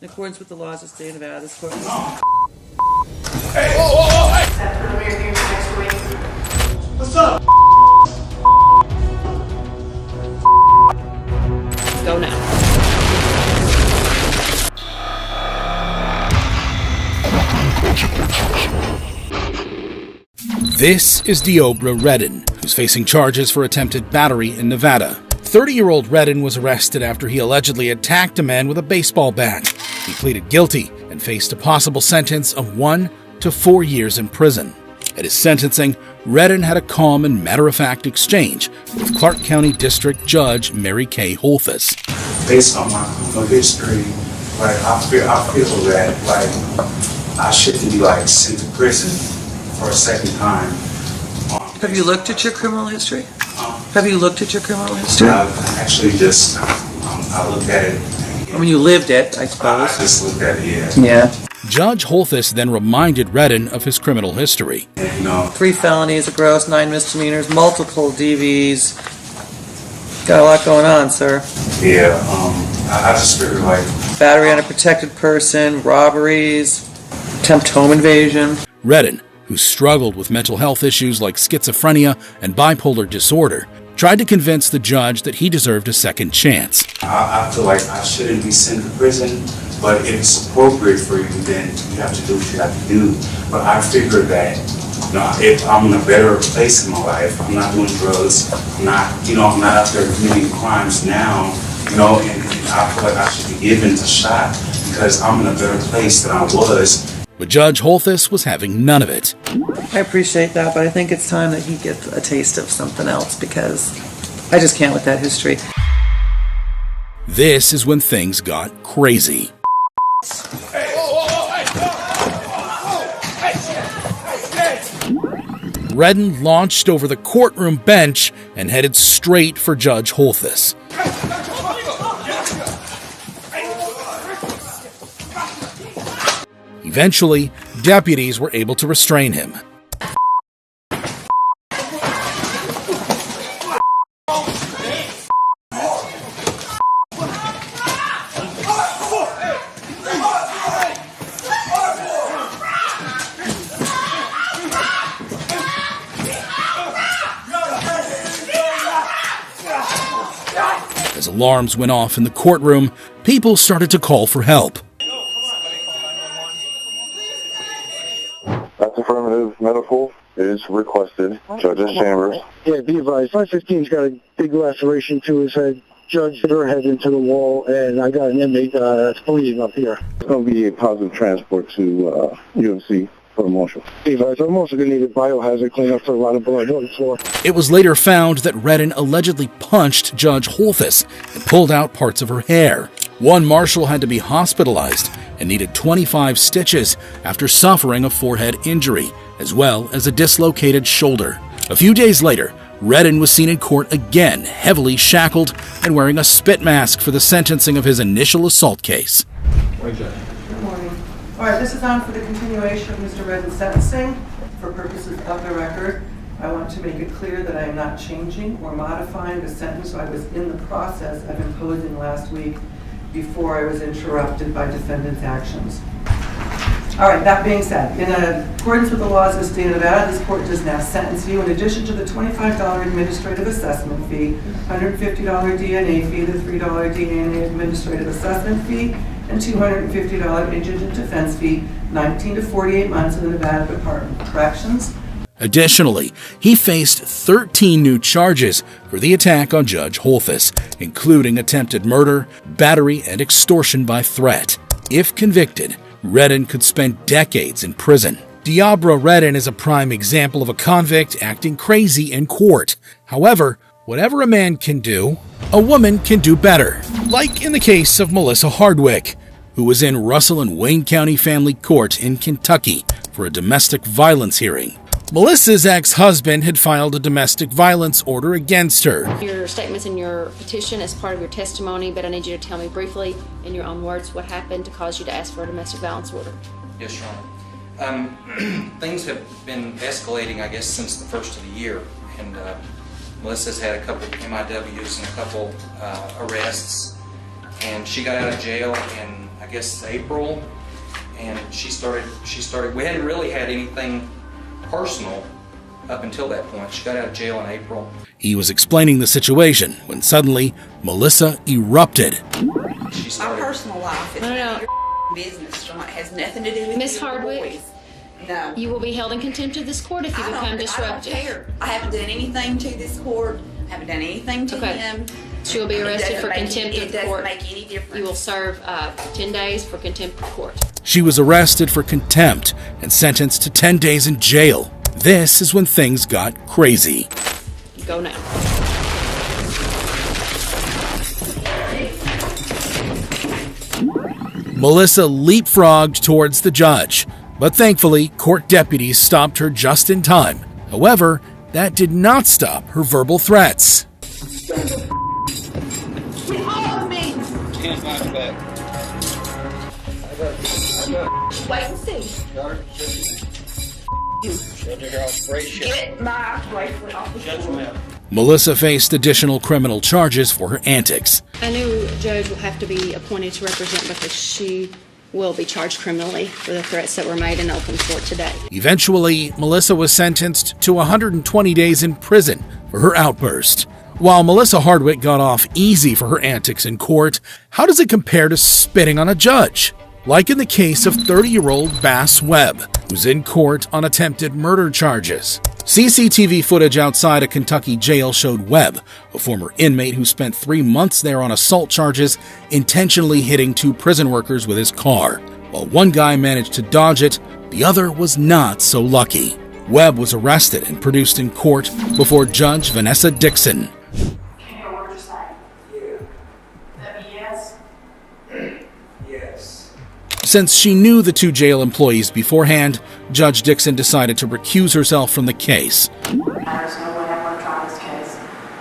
In accordance with the laws of the state of Nevada, this court... Hey! Whoa, whoa, whoa, hey! What's up? Go now. This is Deobra Redden, who's facing charges for attempted battery in Nevada. 30-year-old Redden was arrested after he allegedly attacked a man with a baseball bat. He pleaded guilty and faced a possible sentence of 1 to 4 years in prison. At his sentencing, Redden had a calm and matter-of-fact exchange with Clark County District Judge Mary Kay Holthus. Based on my criminal history, I feel that I shouldn't be sent to prison for a second time. Have you looked at your criminal history? Have you looked at your criminal history? I've actually just, I looked at it. I mean, you lived it, I suppose. I just looked at it, Yeah. Judge Holthus then reminded Redden of his criminal history. 3 felonies, a gross, 9 misdemeanors, multiple DVs. Got a lot going on, sir. Yeah, I just figured battery on a protected person, robberies, attempt home invasion. Redden, who struggled with mental health issues like schizophrenia and bipolar disorder, tried to convince the judge that he deserved a second chance. I feel like I shouldn't be sent to prison, but if it's appropriate for you, then you have to do what you have to do. But I figured that, if I'm in a better place in my life, I'm not doing drugs, I'm not out there committing crimes now, and I feel like I should be given a shot because I'm in a better place than I was. But Judge Holthus was having none of it. I appreciate that, but I think it's time that he gets a taste of something else because I just can't with that history. This is when things got crazy. Hey! Whoa, whoa, whoa, hey! Hey! Redden launched over the courtroom bench and headed straight for Judge Holthus. Eventually, deputies were able to restrain him. As alarms went off in the courtroom, people started to call for help. That's affirmative. Medical is requested. Judge's chambers. Yeah, be advised. 515's got a big laceration to his head. Judge hit her head into the wall, and I got an inmate that's bleeding up here. It's going to be a positive transport to UMC for a marshal. Be advised. I'm also going to need a biohazard cleanup for a lot of blood on the floor. It was later found that Redden allegedly punched Judge Holthus and pulled out parts of her hair. One marshal had to be hospitalized and needed 25 stitches after suffering a forehead injury, as well as a dislocated shoulder. A few days later, Redden was seen in court again, heavily shackled and wearing a spit mask for the sentencing of his initial assault case. Good morning. All right, this is on for the continuation of Mr. Redden's sentencing. For purposes of the record, I want to make it clear that I am not changing or modifying the sentence I was in the process of imposing last week before I was interrupted by defendant's actions. All right, that being said, in accordance with the laws of the state of Nevada, this court does now sentence you, in addition to the $25 administrative assessment fee, $150 DNA fee, the $3 DNA administrative assessment fee, and $250 indigent defense fee, 19 to 48 months in the Nevada Department of Corrections. Additionally, he faced 13 new charges for the attack on Judge Holthus, including attempted murder, battery, and extortion by threat. If convicted, Redden could spend decades in prison. Deobra Redden is a prime example of a convict acting crazy in court. However, whatever a man can do, a woman can do better. Like in the case of Melissa Hardwick, who was in Russell and Wayne County Family Court in Kentucky for a domestic violence hearing. Melissa's ex-husband had filed a domestic violence order against her. Your statements in your petition as part of your testimony, but I need you to tell me briefly, in your own words, what happened to cause you to ask for a domestic violence order. Yes, Your Honor. Things have been escalating, I guess, since the first of the year, and Melissa's had a couple MIWs and a couple arrests, and she got out of jail, and I I guess, April, and she started, we hadn't really had anything personal up until that point. She got out of jail in April. He was explaining the situation when suddenly Melissa erupted. My personal life is your business, John. It has nothing to do with Miss you Hardwick, boys. No. you will be held in contempt of this court if you become disruptive. I don't care. I haven't done anything to this court. I haven't done anything to him. She will be arrested for contempt of the court. It doesn't make any difference. You will serve 10 days for contempt of court. She was arrested for contempt and sentenced to 10 days in jail. This is when things got crazy. Go now. Melissa leapfrogged towards the judge, but thankfully, court deputies stopped her just in time. However, that did not stop her verbal threats. Get off of me! Stand by the back. Wait and see. Get my bracelet off the floor. Melissa faced additional criminal charges for her antics. A new judge will have to be appointed to represent because she will be charged criminally for the threats that were made in open court today. Eventually, Melissa was sentenced to 120 days in prison for her outburst. While Melissa Hardwick got off easy for her antics in court, how does it compare to spitting on a judge? Like in the case of 30-year-old Bass Webb, who's in court on attempted murder charges. CCTV footage outside a Kentucky jail showed Webb, a former inmate who spent 3 months there on assault charges, intentionally hitting 2 prison workers with his car. While one guy managed to dodge it, the other was not so lucky. Webb was arrested and produced in court before Judge Vanessa Dixon. Since she knew the 2 jail employees beforehand, Judge Dixon decided to recuse herself from the case. There's no way I'm going to try this case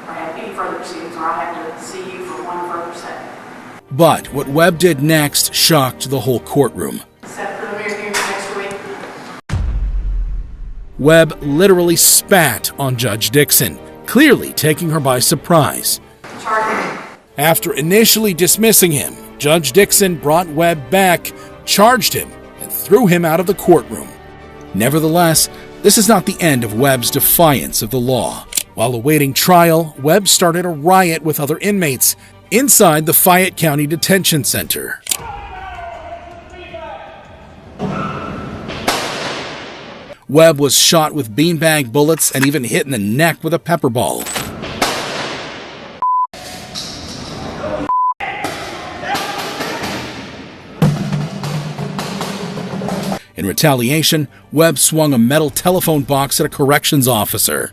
or have any further proceedings, or I have to see you for one further second. But what Webb did next shocked the whole courtroom. Set preliminary hearing next week. Webb literally spat on Judge Dixon, clearly taking her by surprise. After initially dismissing him, Judge Dixon brought Webb back, charged him, and threw him out of the courtroom. Nevertheless, this is not the end of Webb's defiance of the law. While awaiting trial, Webb started a riot with other inmates inside the Fayette County Detention Center. Webb was shot with beanbag bullets and even hit in the neck with a pepper ball. In retaliation, Webb swung a metal telephone box at a corrections officer.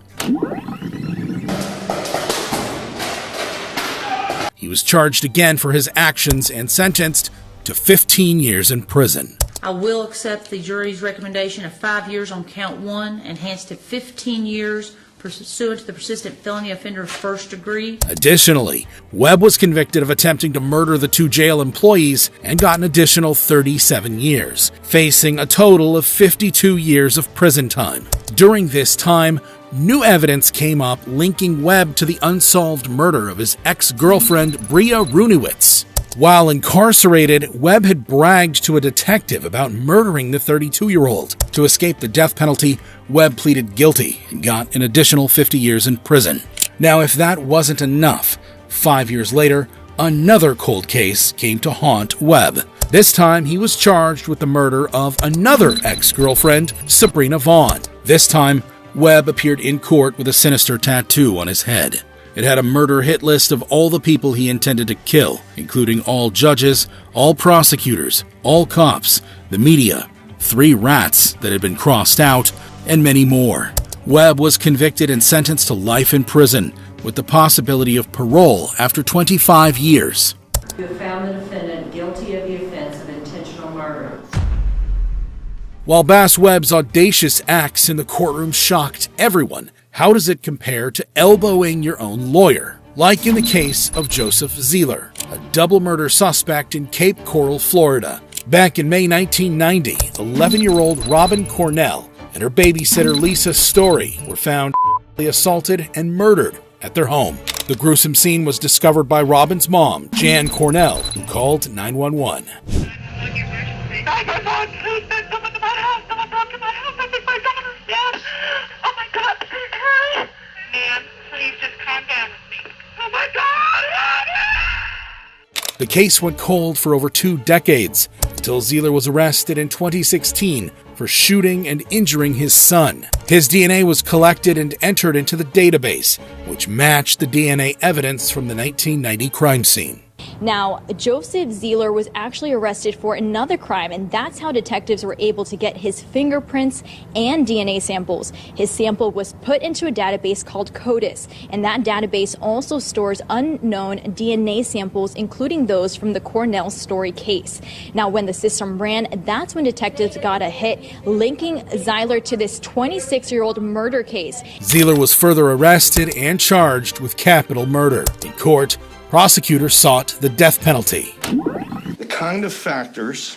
He was charged again for his actions and sentenced to 15 years in prison. I will accept the jury's recommendation of 5 years on count 1, enhanced to 15 years pursuant to the persistent felony offender of first degree. Additionally, Webb was convicted of attempting to murder the 2 jail employees and got an additional 37 years, facing a total of 52 years of prison time. During this time, new evidence came up linking Webb to the unsolved murder of his ex-girlfriend Bria Runewitz. While incarcerated, Webb had bragged to a detective about murdering the 32-year-old. To escape the death penalty, Webb pleaded guilty and got an additional 50 years in prison. Now, if that wasn't enough, 5 years later, another cold case came to haunt Webb. This time, he was charged with the murder of another ex-girlfriend, Sabrina Vaughn. This time, Webb appeared in court with a sinister tattoo on his head. It had a murder hit list of all the people he intended to kill, including all judges, all prosecutors, all cops, the media, 3 rats that had been crossed out, and many more. Webb was convicted and sentenced to life in prison, with the possibility of parole after 25 years. You have found the defendant guilty of the offense of intentional murder. While Bass Webb's audacious acts in the courtroom shocked everyone, how does it compare to elbowing your own lawyer? Like in the case of Joseph Zeeler, a double murder suspect in Cape Coral, Florida. Back in May 1990, 11-year-old Robin Cornell and her babysitter Lisa Story were found assaulted and murdered at their home. The gruesome scene was discovered by Robin's mom, Jan Cornell, who called 911. 911. Someone in my house. Someone broke in my house. I think my daughter's dead. Oh my God, please hurry. Ma'am, please just calm down with me. Oh my God, The case went cold for over 2 decades until Zeller was arrested in 2016 for shooting and injuring his son. His DNA was collected and entered into the database, which matched the DNA evidence from the 1990 crime scene. Now, Joseph Zeller was actually arrested for another crime, and that's how detectives were able to get his fingerprints and DNA samples. His sample was put into a database called CODIS, and that database also stores unknown DNA samples, including those from the Cornell Story case. Now, when the system ran, that's when detectives got a hit linking Zeller to this 26-year-old murder case. Zeller was further arrested and charged with capital murder. In court, prosecutors sought the death penalty. The kind of factors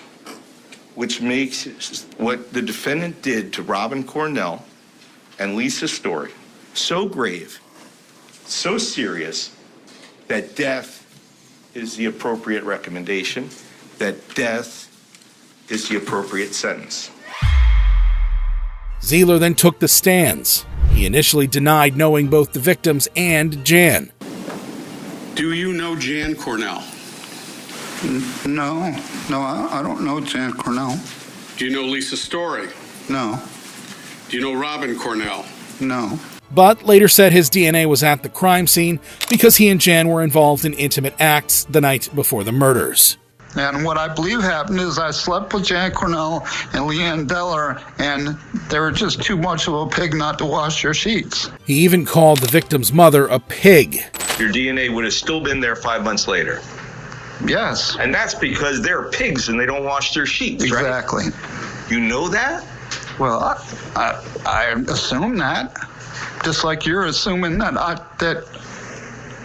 which makes what the defendant did to Robin Cornell and Lisa Story so grave, so serious, that death is the appropriate recommendation, that death is the appropriate sentence. Zeller then took the stands. He initially denied knowing both the victims and Jan. Do you know Jan Cornell? No, I don't know Jan Cornell. Do you know Lisa Story? No. Do you know Robin Cornell? No. But later said his DNA was at the crime scene because he and Jan were involved in intimate acts the night before the murders. And what I believe happened is I slept with Jan Cornell and Leanne Deller, and they were just too much of a pig not to wash their sheets. He even called the victim's mother a pig. Your DNA would have still been there 5 months later. Yes. And that's because they're pigs and they don't wash their sheets, Exactly. Right? You know that? Well, I assume that. Just like you're assuming that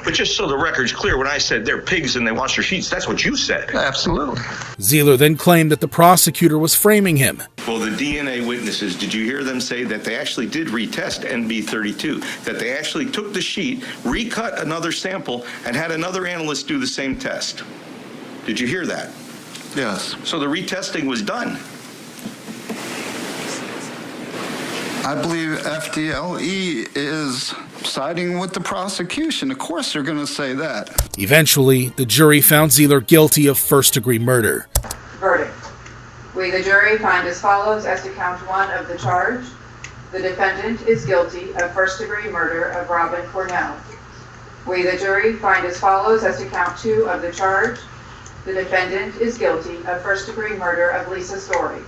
But just so the record's clear, when I said they're pigs and they wash their sheets, that's what you said. Absolutely. Zeller then claimed that the prosecutor was framing him. Well, the DNA witnesses, did you hear them say that they actually did retest NB32, that they actually took the sheet, recut another sample, and had another analyst do the same test? Did you hear that? Yes. So the retesting was done. I believe FDLE is siding with the prosecution. Of course they're going to say that. Eventually, the jury found Zeller guilty of first-degree murder. Verdict. We, the jury, find as follows as to count 1 of the charge. The defendant is guilty of first-degree murder of Robin Cornell. We, the jury, find as follows as to count 2 of the charge. The defendant is guilty of first-degree murder of Lisa Story.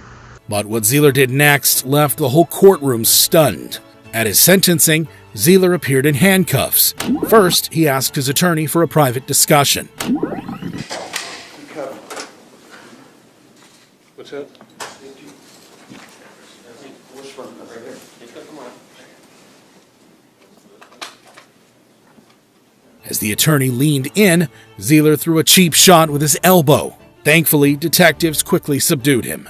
But what Zeller did next left the whole courtroom stunned. At his sentencing, Zeller appeared in handcuffs. First, he asked his attorney for a private discussion. What's that? As the attorney leaned in, Zeller threw a cheap shot with his elbow. Thankfully, detectives quickly subdued him.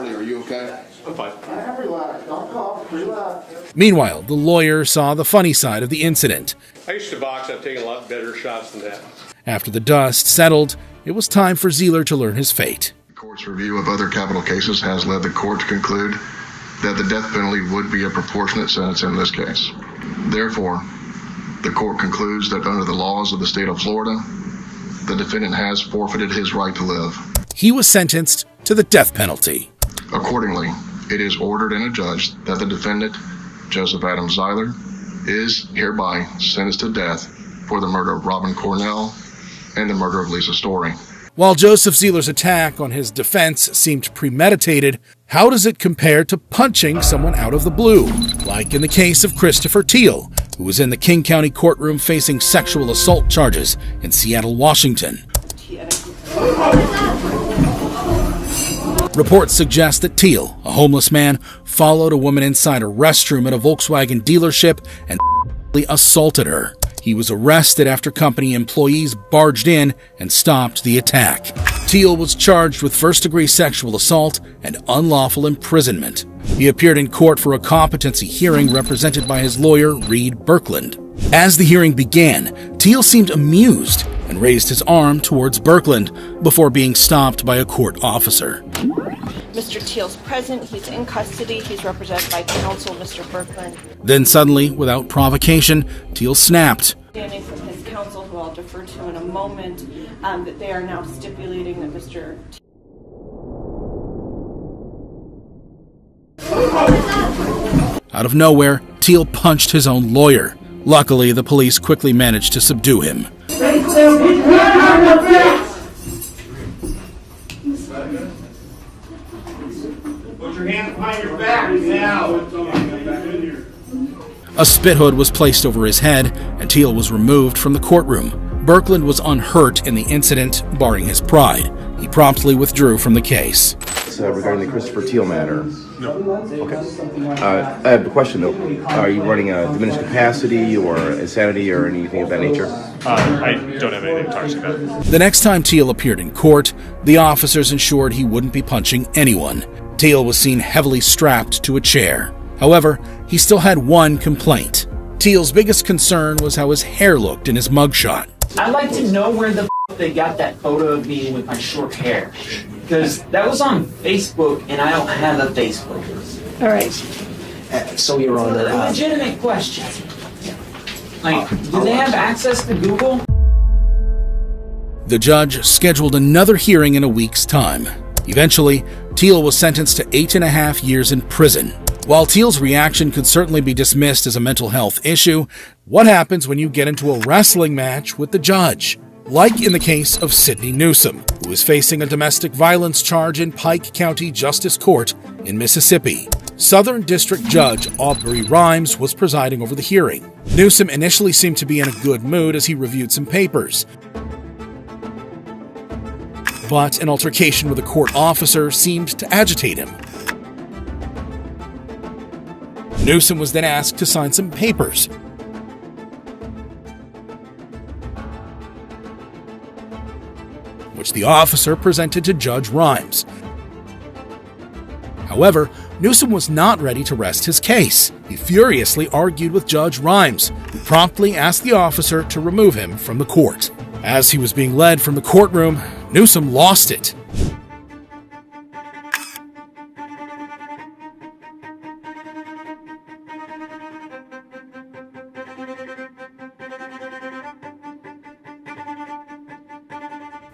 Are you okay? I'm fine. I'm relaxed. I'm calm. Relax. Meanwhile, the lawyer saw the funny side of the incident. I used to box. I've taken a lot better shots than that. After the dust settled, it was time for Zeller to learn his fate. The court's review of other capital cases has led the court to conclude that the death penalty would be a proportionate sentence in this case. Therefore, the court concludes that under the laws of the state of Florida, the defendant has forfeited his right to live. He was sentenced to the death penalty. Accordingly, it is ordered and adjudged that the defendant, Joseph Adam Zeller, is hereby sentenced to death for the murder of Robin Cornell and the murder of Lisa Story. While Joseph Zeller's attack on his defense seemed premeditated, how does it compare to punching someone out of the blue? Like in the case of Christopher Teal, who was in the King County courtroom facing sexual assault charges in Seattle, Washington. Reports suggest that Teal, a homeless man, followed a woman inside a restroom at a Volkswagen dealership and assaulted her. He was arrested after company employees barged in and stopped the attack. Teal was charged with first-degree sexual assault and unlawful imprisonment. He appeared in court for a competency hearing represented by his lawyer, Reed Birkland. As the hearing began, Teal seemed amused and raised his arm towards Birkland before being stopped by a court officer. Mr. Teal's present. He's in custody. He's represented by counsel, Mr. Birkland. Then suddenly, without provocation, Teal snapped. Standing from his counsel, who I'll defer to in a moment, that they are now stipulating that Mr. Out of nowhere, Teal punched his own lawyer. Luckily, the police quickly managed to subdue him. Put your hands behind your back now. A spit hood was placed over his head, and Teal was removed from the courtroom. Birkland was unhurt in the incident, barring his pride. He promptly withdrew from the case. Regarding the Christopher Teal matter. No. Okay. I have a question, though. Are you running a diminished capacity or insanity or anything of that nature? I don't have anything to talk about. The next time Teal appeared in court, the officers ensured he wouldn't be punching anyone. Teal was seen heavily strapped to a chair. However, he still had one complaint. Teal's biggest concern was how his hair looked in his mugshot. I'd like to know where the they got that photo of me with my short hair. Because that was on Facebook, and I don't have a Facebook. All right. So you're on the legitimate question. Like, do they have access to Google? The judge scheduled another hearing in a week's time. Eventually, Teal was sentenced to 8.5 years in prison. While Teal's reaction could certainly be dismissed as a mental health issue, what happens when you get into a wrestling match with the judge? Like in the case of Sidney Newsom, who is facing a domestic violence charge in Pike County Justice Court in Mississippi. Southern District Judge Aubrey Rimes was presiding over the hearing. Newsom initially seemed to be in a good mood as he reviewed some papers. But an altercation with a court officer seemed to agitate him. Newsom was then asked to sign some papers. Which the officer presented to Judge Rimes. However, Newsom was not ready to rest his case. He furiously argued with Judge Rimes, who promptly asked the officer to remove him from the court. As he was being led from the courtroom, Newsom lost it.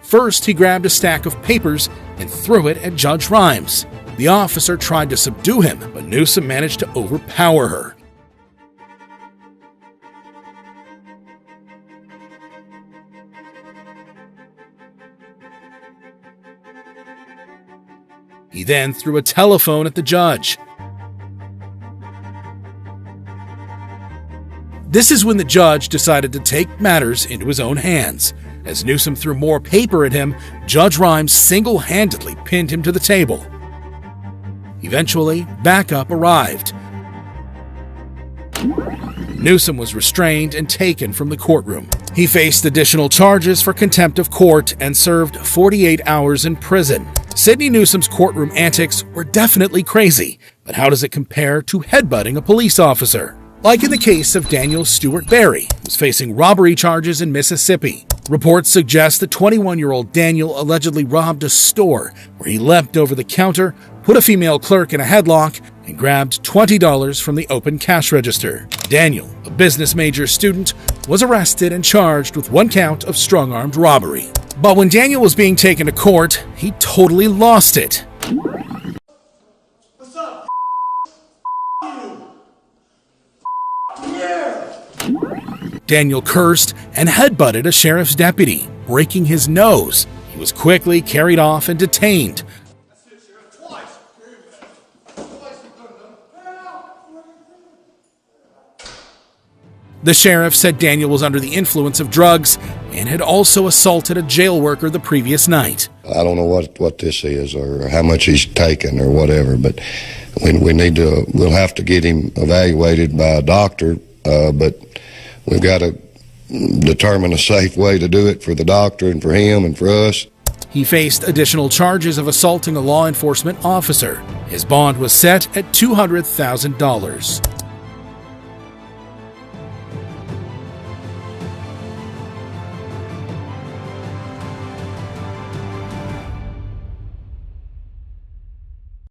First, he grabbed a stack of papers and threw it at Judge Rimes. The officer tried to subdue him, but Newsom managed to overpower her. He then threw a telephone at the judge. This is when the judge decided to take matters into his own hands. As Newsom threw more paper at him, Judge Rimes single-handedly pinned him to the table. Eventually, backup arrived. Newsom was restrained and taken from the courtroom. He faced additional charges for contempt of court and served 48 hours in prison. Sidney Newsom's courtroom antics were definitely crazy, but how does it compare to headbutting a police officer? Like in the case of Daniel Stewart Berry, who's facing robbery charges in Mississippi. Reports suggest that 21-year-old Daniel allegedly robbed a store where he leapt over the counter, put a female clerk in a headlock, and grabbed $20 from the open cash register. Daniel, a business major student, was arrested and charged with 1 count of strong-armed robbery. But when Daniel was being taken to court, he totally lost it. What's up? Yeah. Daniel cursed and headbutted a sheriff's deputy, breaking his nose. He was quickly carried off and detained. The sheriff said Daniel was under the influence of drugs and had also assaulted a jail worker the previous night. I don't know what this is or how much he's taken or whatever, but we'll have to get him evaluated by a doctor, but we've got to determine a safe way to do it for the doctor and for him and for us. He faced additional charges of assaulting a law enforcement officer. His bond was set at $200,000.